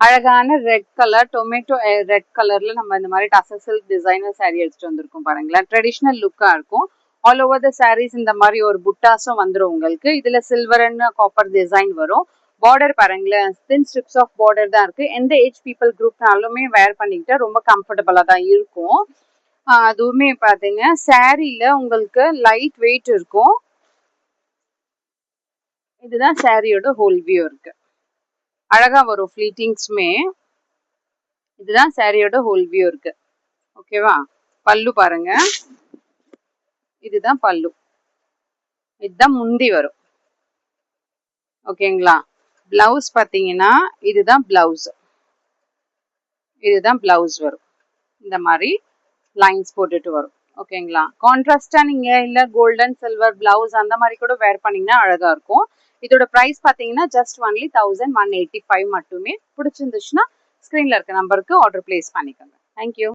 அழகான red colour tomato red கலர்ல நம்ம இந்த மாதிரி டசர் சில்க் டிசைனர் சாரீ எடுத்துட்டு வந்திருக்கோம் பாருங்களேன். ட்ரெடிஷ்னல் லுக்கா இருக்கும். ஆல் ஓவர் த சாரீஸ் இந்த மாதிரி ஒரு புட்டாஸும் வந்துடும் உங்களுக்கு. இதுல சில்வர் அண்ட் காப்பர் டிசைன் வரும். பார்டர் பாருங்களேன், தின் ஸ்ட்ரிப்ஸ் ஆஃப் பார்டர் தான் இருக்கு. எந்த ஏஜ் பீப்புள் குரூப்னாலுமே வேர் பண்ணிக்கிட்டா ரொம்ப கம்ஃபர்டபுளா தான் இருக்கும். அதுவுமே பாத்தீங்க சாரீல உங்களுக்கு லைட் வெயிட் இருக்கும். இதுதான் சாரியோட ஹோல் வியூ இருக்கு. அழகா வரும் ஃபிளீட்டிங்ஸ்மே. இதுதான் சாரியோட ஹோல் வியூ இருக்கு. ஓகேவா? பல்லு பாருங்க, இதுதான் பல்லு. இதுதான் முந்தி வரும். ஓகேங்களா? பிளவுஸ் பாத்தீங்கன்னா இதுதான் பிளவுஸ். இதுதான் பிளவுஸ் வரும். இந்த மாதிரி லைன்ஸ் போட்டுட்டு வரும். ஓகேங்களா? கான்ட்ராஸ்டா நீங்க இல்ல கோல்டன் சில்வர் பிளவுஸ் அந்த மாதிரி கூட வேர் பண்ணீங்கன்னா அழகா இருக்கும். இதோட பிரைஸ் பாத்தீங்கன்னா ஜஸ்ட் ஒன்லி 1185 மட்டுமே. பிடிச்சிருந்துச்சுன்னா ஸ்கிரீன்ல இருக்க நம்பருக்கு ஆர்டர் பிளேஸ் பண்ணிக்கோங்க. தேங்க்யூ.